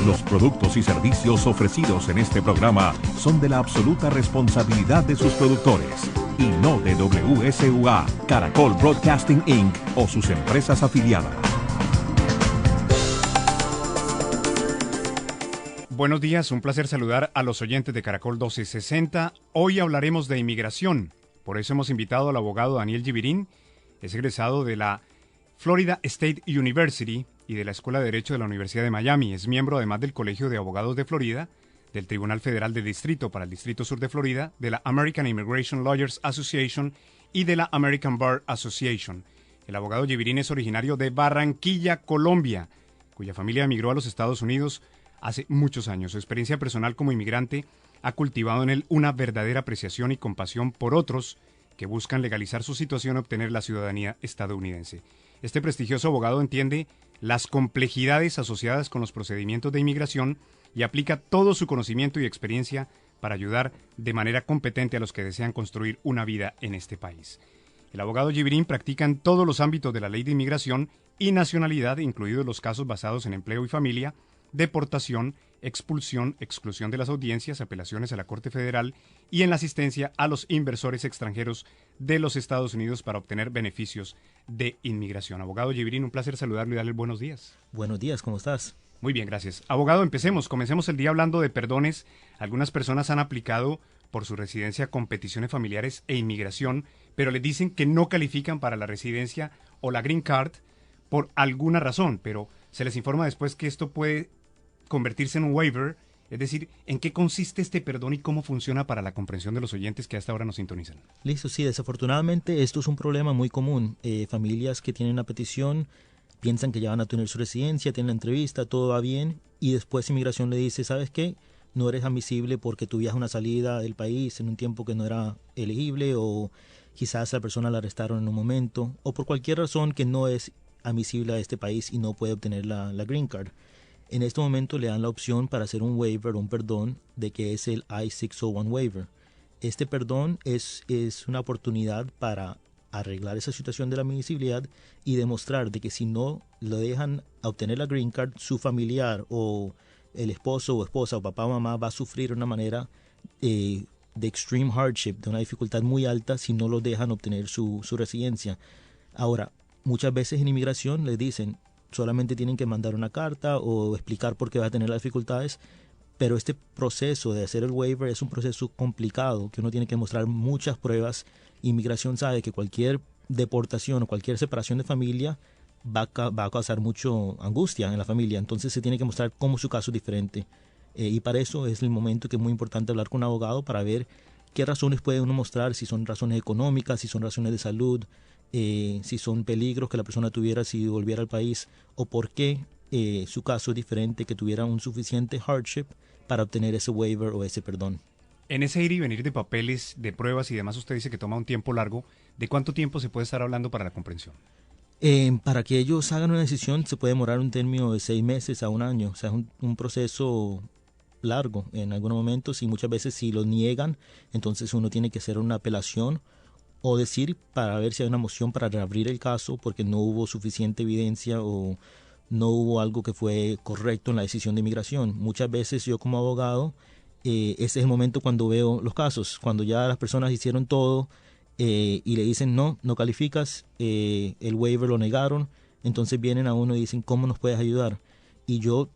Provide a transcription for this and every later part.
Los productos y servicios ofrecidos en este programa son de la absoluta responsabilidad de sus productores y no de WSUA, Caracol Broadcasting Inc. o sus empresas afiliadas. Buenos días, un placer saludar a los oyentes de Caracol 1260. Hoy hablaremos de inmigración, por eso hemos invitado al abogado Daniel Givirín. Es egresado de la Florida State University y de la Escuela de Derecho de la Universidad de Miami. Es miembro además del Colegio de Abogados de Florida, del Tribunal Federal de Distrito para el Distrito Sur de Florida, de la American Immigration Lawyers Association y de la American Bar Association. El abogado Givirín es originario de Barranquilla, Colombia, cuya familia emigró a los Estados Unidos hace muchos años. Su experiencia personal como inmigrante ha cultivado en él una verdadera apreciación y compasión por otros que buscan legalizar su situación y obtener la ciudadanía estadounidense. Este prestigioso abogado entiende las complejidades asociadas con los procedimientos de inmigración y aplica todo su conocimiento y experiencia para ayudar de manera competente a los que desean construir una vida en este país. El abogado Givirín practica en todos los ámbitos de la ley de inmigración y nacionalidad, incluidos los casos basados en empleo y familia, deportación, expulsión, exclusión de las audiencias, apelaciones a la Corte Federal y en la asistencia a los inversores extranjeros de los Estados Unidos para obtener beneficios de inmigración. Abogado Givirín, un placer saludarlo y darle buenos días. Buenos días, ¿cómo estás? Muy bien, gracias. Abogado, comencemos el día hablando de perdones. Algunas personas han aplicado por su residencia con peticiones familiares e inmigración, pero les dicen que no califican para la residencia o la green card por alguna razón, pero se les informa después que esto puede convertirse en un waiver, es decir, ¿en qué consiste este perdón y cómo funciona para la comprensión de los oyentes que hasta ahora nos sintonizan? Listo, sí, desafortunadamente esto es un problema muy común. Familias que tienen una petición piensan que ya van a tener su residencia, tienen la entrevista, todo va bien, y después inmigración le dice, ¿sabes qué? No eres admisible porque tuviste una salida del país en un tiempo que no era elegible, o quizás a la persona la arrestaron en un momento, o por cualquier razón que no es admisible a este país y no puede obtener la green card. En este momento le dan la opción para hacer un waiver, un perdón, de que es el I-601 waiver. Este perdón es una oportunidad para arreglar esa situación de la admisibilidad y demostrar de que si no lo dejan obtener la green card, su familiar o el esposo o esposa o papá o mamá va a sufrir de una manera de extreme hardship, de una dificultad muy alta si no lo dejan obtener su residencia. Ahora, muchas veces en inmigración les dicen solamente tienen que mandar una carta o explicar por qué va a tener las dificultades, pero este proceso de hacer el waiver es un proceso complicado, que uno tiene que mostrar muchas pruebas. Inmigración sabe que cualquier deportación o cualquier separación de familia va a causar mucho angustia en la familia, entonces se tiene que mostrar cómo su caso es diferente. Y para eso es el momento que es muy importante hablar con un abogado para ver qué razones puede uno mostrar, si son razones económicas, si son razones de salud, si son peligros que la persona tuviera si volviera al país, o por qué su caso es diferente, que tuviera un suficiente hardship para obtener ese waiver o ese perdón. En ese ir y venir de papeles, de pruebas y demás, usted dice que toma un tiempo largo. ¿De cuánto tiempo se puede estar hablando para la comprensión? Para que ellos hagan una decisión se puede demorar un término de 6 meses a un año. O sea, es un proceso largo en algunos momentos, y muchas veces si lo niegan, entonces uno tiene que hacer una apelación o decir para ver si hay una moción para reabrir el caso porque no hubo suficiente evidencia o no hubo algo que fue correcto en la decisión de inmigración. Muchas veces yo como abogado, ese es el momento cuando veo los casos, cuando ya las personas hicieron todo y le dicen no calificas, el waiver lo negaron, entonces vienen a uno y dicen ¿cómo nos puedes ayudar? Y yo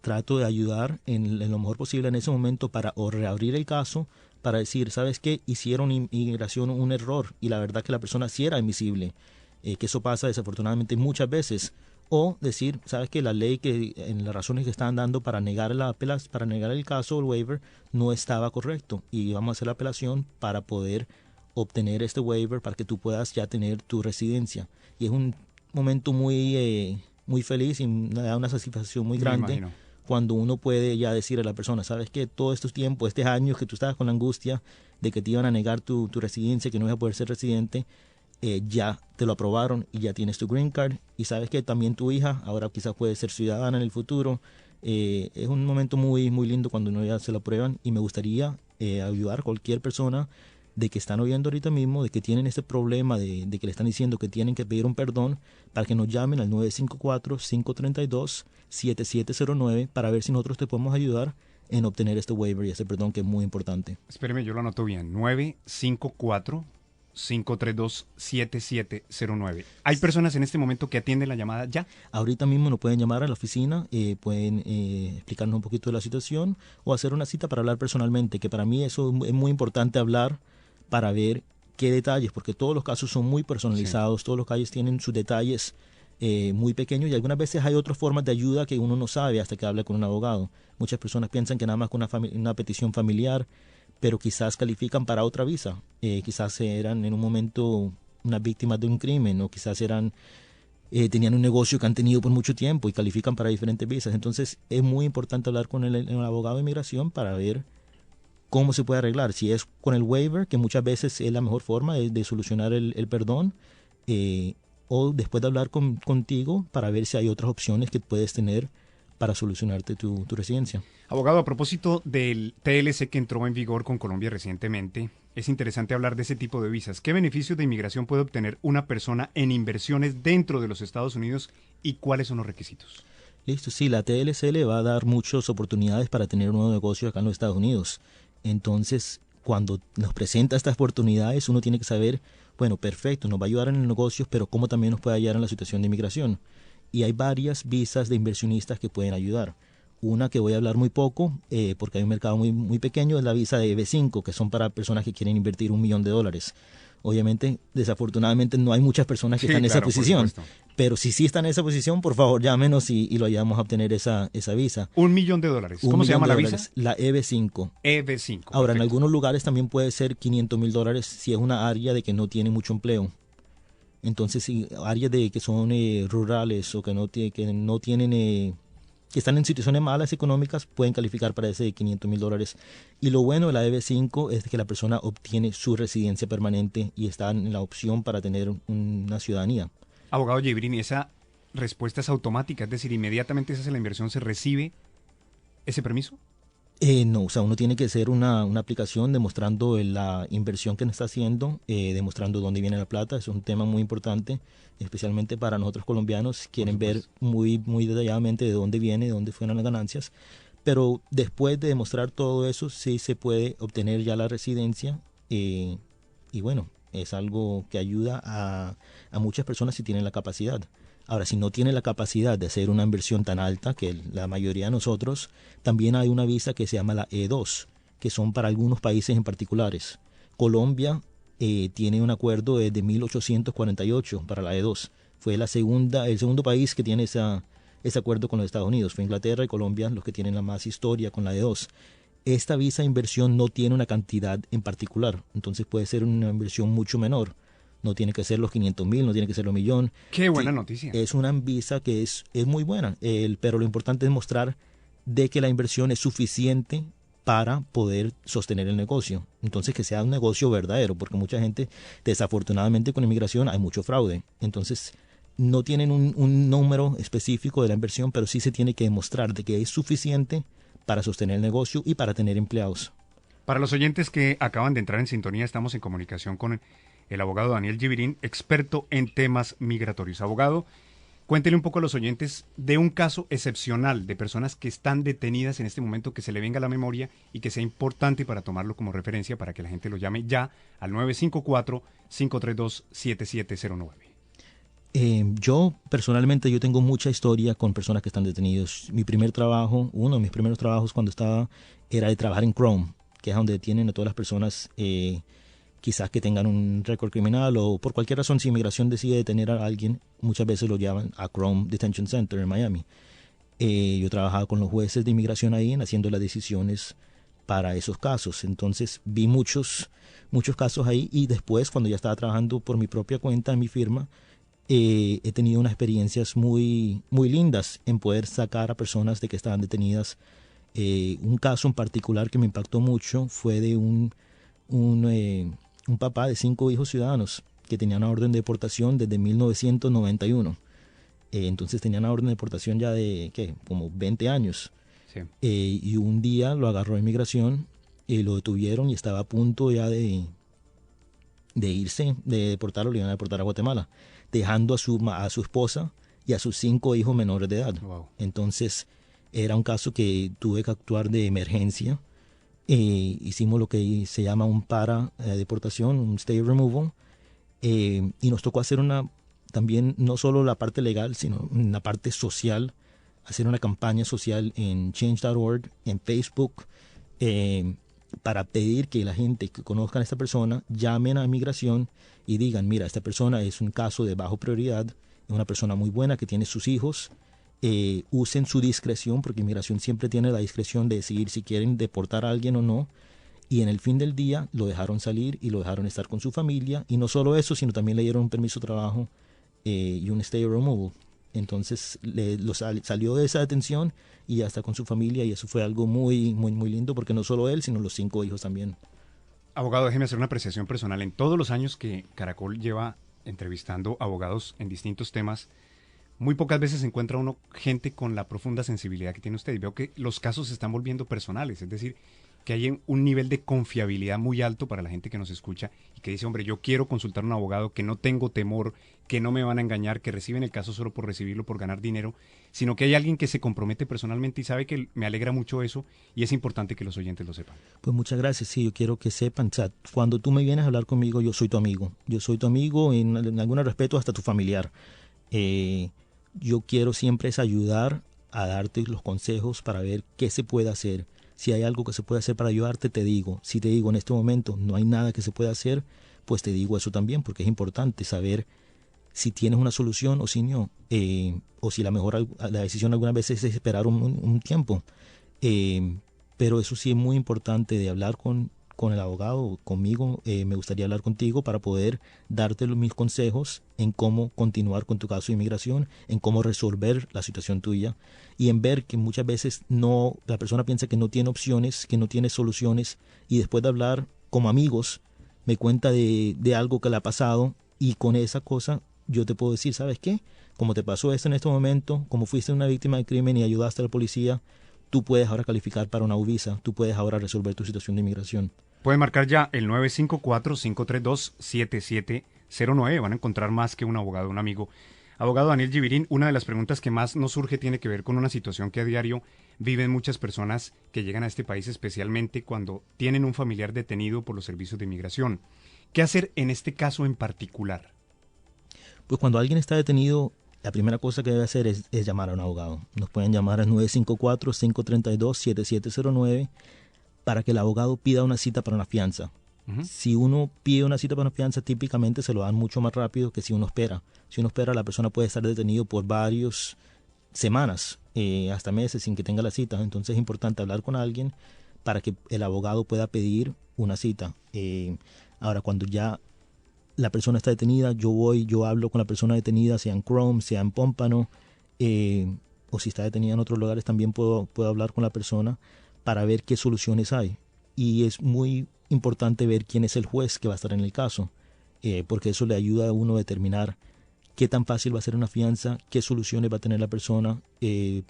trato de ayudar en lo mejor posible en ese momento para o reabrir el caso, para decir, ¿sabes qué? Hicieron inmigración un error y la verdad que la persona sí era admisible, que eso pasa desafortunadamente muchas veces. O decir, ¿sabes qué? La ley que en las razones que estaban dando para negar el caso, el waiver, no estaba correcto y vamos a hacer la apelación para poder obtener este waiver para que tú puedas ya tener tu residencia. Y es un momento muy feliz y me da una satisfacción muy grande cuando uno puede ya decir a la persona, sabes que todo estos tiempos, estos años que tú estabas con la angustia de que te iban a negar tu residencia, que no ibas a poder ser residente, ya te lo aprobaron y ya tienes tu green card, y sabes que también tu hija ahora quizás puede ser ciudadana en el futuro. Es un momento muy, muy lindo cuando uno ya se lo aprueban, y me gustaría ayudar a cualquier persona de que están oyendo ahorita mismo, de que tienen este problema, de que le están diciendo que tienen que pedir un perdón, para que nos llamen al 954-532-7709 para ver si nosotros te podemos ayudar en obtener este waiver y este perdón, que es muy importante. Espéreme, yo lo anoto bien. 954-532-7709. ¿Hay personas en este momento que atienden la llamada ya? Ahorita mismo nos pueden llamar a la oficina, pueden explicarnos un poquito de la situación o hacer una cita para hablar personalmente, que para mí eso es muy importante, hablar para ver qué detalles, porque todos los casos son muy personalizados, sí. Todos los casos tienen sus detalles muy pequeños y algunas veces hay otras formas de ayuda que uno no sabe hasta que habla con un abogado. Muchas personas piensan que nada más con una petición familiar, pero quizás califican para otra visa. Quizás eran en un momento unas víctimas de un crimen o quizás tenían un negocio que han tenido por mucho tiempo y califican para diferentes visas. Entonces es muy importante hablar con el abogado de inmigración para ver cómo se puede arreglar. Si es con el waiver, que muchas veces es la mejor forma de solucionar el perdón, o después de hablar contigo para ver si hay otras opciones que puedes tener para solucionarte tu residencia. Abogado, a propósito del TLC que entró en vigor con Colombia recientemente, es interesante hablar de ese tipo de visas. ¿Qué beneficios de inmigración puede obtener una persona en inversiones dentro de los Estados Unidos y cuáles son los requisitos? Listo, sí, la TLC le va a dar muchas oportunidades para tener un nuevo negocio acá en los Estados Unidos. Entonces, cuando nos presenta estas oportunidades, uno tiene que saber, bueno, perfecto, nos va a ayudar en el negocio, pero cómo también nos puede ayudar en la situación de inmigración. Y hay varias visas de inversionistas que pueden ayudar. Una que voy a hablar muy poco, porque hay un mercado muy pequeño, es la visa de EB5, que son para personas que quieren invertir $1 millón. Obviamente, desafortunadamente, no hay muchas personas que están en esa posición. Pero si sí están en esa posición, por favor, llámenos y lo ayudamos a obtener esa visa. $1 millón. ¿Cómo se llama la visa? La EB5. EB5. Ahora, en algunos lugares también puede ser $500,000 si es una área de que no tiene mucho empleo. Entonces, si áreas que son rurales o que están en situaciones malas económicas, pueden calificar para ese $500,000. Y lo bueno de la EB5 es que la persona obtiene su residencia permanente y está en la opción para tener una ciudadanía. Abogado Jibrin, esa respuesta es automática, es decir, inmediatamente se hace la inversión, ¿se recibe ese permiso? No, o sea, uno tiene que hacer una aplicación demostrando la inversión que está haciendo, demostrando dónde viene la plata. Es un tema muy importante, especialmente para nosotros colombianos. Quieren ver muy detalladamente de dónde viene, de dónde fueron las ganancias. Pero después de demostrar todo eso, sí se puede obtener ya la residencia. Y bueno, es algo que ayuda a muchas personas si tienen la capacidad. Ahora, si no tiene la capacidad de hacer una inversión tan alta que la mayoría de nosotros, también hay una visa que se llama la E2, que son para algunos países en particulares. Colombia tiene un acuerdo desde 1848 para la E2. Fue el segundo país que tiene ese acuerdo con los Estados Unidos. Fue Inglaterra y Colombia los que tienen la más historia con la E2. Esta visa de inversión no tiene una cantidad en particular, entonces puede ser una inversión mucho menor. No tiene que ser los 500,000, no tiene que ser los millones. ¡Qué buena noticia! Es una visa que es muy buena, pero lo importante es mostrar de que la inversión es suficiente para poder sostener el negocio. Entonces, que sea un negocio verdadero, porque mucha gente, desafortunadamente con inmigración, hay mucho fraude. Entonces, no tienen un número específico de la inversión, pero sí se tiene que demostrar de que es suficiente para sostener el negocio y para tener empleados. Para los oyentes que acaban de entrar en sintonía, estamos en comunicación con el abogado Daniel Jibrin, experto en temas migratorios. Abogado, cuéntele un poco a los oyentes de un caso excepcional de personas que están detenidas en este momento, que se le venga a la memoria y que sea importante para tomarlo como referencia para que la gente lo llame ya al 954-532-7709. Yo personalmente tengo mucha historia con personas que están detenidos. Uno de mis primeros trabajos cuando era de trabajar en Chrome, que es donde detienen a todas las personas quizás que tengan un récord criminal o por cualquier razón, si inmigración decide detener a alguien, muchas veces lo llaman a Chrome Detention Center en Miami. Yo trabajaba con los jueces de inmigración ahí haciendo las decisiones para esos casos. Entonces vi muchos casos ahí y después cuando ya estaba trabajando por mi propia cuenta en mi firma, he tenido unas experiencias muy lindas en poder sacar a personas de que estaban detenidas. Un caso en particular que me impactó mucho fue de un papá de 5 hijos ciudadanos que tenía una orden de deportación desde 1991. Entonces tenía una orden de deportación ya de como 20 años. Sí. Y un día lo agarró inmigración y lo detuvieron y estaba a punto ya de de irse, de deportarlo, lo iban a deportar a Guatemala, dejando a su esposa y a sus 5 hijos menores de edad. Wow. Entonces era un caso que tuve que actuar de emergencia. Hicimos lo que se llama un deportación, un stay removal, y nos tocó hacer también no solo la parte legal, sino la parte social, hacer una campaña social en change.org, en Facebook, para pedir que la gente que conozca a esta persona llamen a Migración y digan, mira, esta persona es un caso de bajo prioridad, es una persona muy buena que tiene sus hijos, usen su discreción, porque Inmigración siempre tiene la discreción de decidir si quieren deportar a alguien o no, y en el fin del día lo dejaron salir y lo dejaron estar con su familia, y no solo eso, sino también le dieron un permiso de trabajo y un stay removal. Entonces salió de esa detención y ya está con su familia, y eso fue algo muy, muy, muy lindo, porque no solo él, sino los 5 hijos también. Abogado, déjeme hacer una apreciación personal. En todos los años que Caracol lleva entrevistando abogados en distintos temas, muy pocas veces encuentra uno gente con la profunda sensibilidad que tiene usted. Y veo que los casos se están volviendo personales, es decir, que hay un nivel de confiabilidad muy alto para la gente que nos escucha y que dice, hombre, yo quiero consultar a un abogado, que no tengo temor, que no me van a engañar, que reciben el caso solo por recibirlo, por ganar dinero, sino que hay alguien que se compromete personalmente, y sabe que me alegra mucho eso, y es importante que los oyentes lo sepan. Pues muchas gracias. Sí, yo quiero que sepan, o sea, cuando tú me vienes a hablar conmigo, yo soy tu amigo. Yo soy tu amigo, en algún respeto hasta tu familiar. Yo quiero siempre es ayudar a darte los consejos para ver qué se puede hacer. Si hay algo que se puede hacer para ayudarte, te digo. Si te digo en este momento no hay nada que se pueda hacer, pues te digo eso también, porque es importante saber si tienes una solución o si no. O si la decisión algunas veces es esperar un tiempo. Pero eso sí es muy importante de hablar con el abogado, conmigo. Me gustaría hablar contigo para poder darte mis consejos en cómo continuar con tu caso de inmigración, en cómo resolver la situación tuya, y en ver que muchas veces la persona piensa que no tiene opciones, que no tiene soluciones, y después de hablar como amigos me cuenta de algo que le ha pasado, y con esa cosa yo te puedo decir, ¿sabes qué? Como te pasó esto en este momento, como fuiste una víctima de crimen y ayudaste a la policía, tú puedes ahora calificar para una visa, tú puedes ahora resolver tu situación de inmigración. Pueden marcar ya el 954-532-7709. Van a encontrar más que un abogado, un amigo. Abogado Daniel Givirín, una de las preguntas que más nos surge tiene que ver con una situación que a diario viven muchas personas que llegan a este país, especialmente cuando tienen un familiar detenido por los servicios de inmigración. ¿Qué hacer en este caso en particular? Pues cuando alguien está detenido, la primera cosa que debe hacer es llamar a un abogado. Nos pueden llamar al 954-532-7709 para que el abogado pida una cita para una fianza. Uh-huh. Si uno pide una cita para una fianza, típicamente se lo dan mucho más rápido que si uno espera. Si uno espera, la persona puede estar detenido por varias semanas, hasta meses, sin que tenga la cita. Entonces es importante hablar con alguien para que el abogado pueda pedir una cita. Ahora, cuando ya la persona está detenida, yo hablo con la persona detenida, sea en Chrome, sea en Pómpano, o si está detenida en otros lugares, también puedo hablar con la persona para ver qué soluciones hay. Y es muy importante ver quién es el juez que va a estar en el caso, porque eso le ayuda a uno a determinar qué tan fácil va a ser una fianza, qué soluciones va a tener la persona.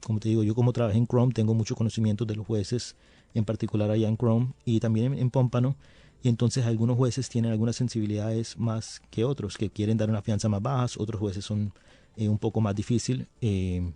Como te digo, yo como trabajé en Chrome tengo mucho conocimiento de los jueces, en particular allá en Chrome y también en Pómpano, y entonces algunos jueces tienen algunas sensibilidades más que otros, que quieren dar una fianza más bajas, otros jueces son un poco más difícil, y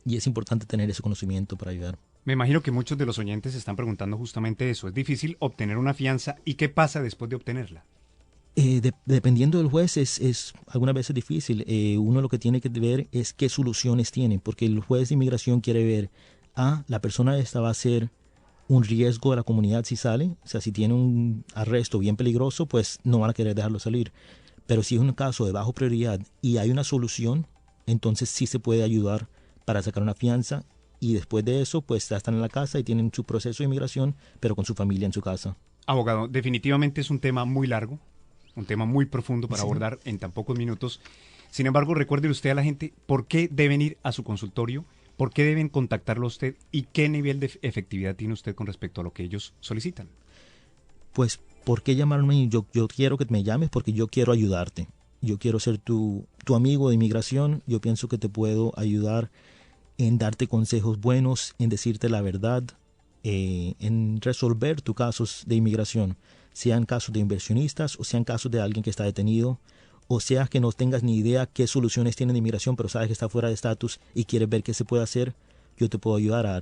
es importante tener ese conocimiento para ayudar. Me imagino que muchos de los oyentes se están preguntando justamente eso. ¿Es difícil obtener una fianza y qué pasa después de obtenerla? Dependiendo del juez es algunas veces difícil. Uno lo que tiene que ver es qué soluciones tiene, porque el juez de inmigración quiere ver, la persona esta va a ser un riesgo a la comunidad si sale. O sea, si tiene un arresto bien peligroso, pues no van a querer dejarlo salir. Pero si es un caso de bajo prioridad y hay una solución, entonces sí se puede ayudar para sacar una fianza. Y después de eso, pues ya están en la casa y tienen su proceso de inmigración, pero con su familia en su casa. Abogado, definitivamente es un tema muy largo, un tema muy profundo para abordar en tan pocos minutos. Sin embargo, recuerde usted a la gente por qué deben ir a su consultorio, por qué deben contactarlo a usted y qué nivel de efectividad tiene usted con respecto a lo que ellos solicitan. Pues, ¿por qué llamarme? Yo quiero que me llames porque yo quiero ayudarte. Yo quiero ser tu amigo de inmigración. Yo pienso que te puedo ayudar en darte consejos buenos, en decirte la verdad, en resolver tus casos de inmigración, sean casos de inversionistas o sean casos de alguien que está detenido, o sea que no tengas ni idea qué soluciones tienen de inmigración, pero sabes que está fuera de estatus y quieres ver qué se puede hacer. Yo te puedo ayudar a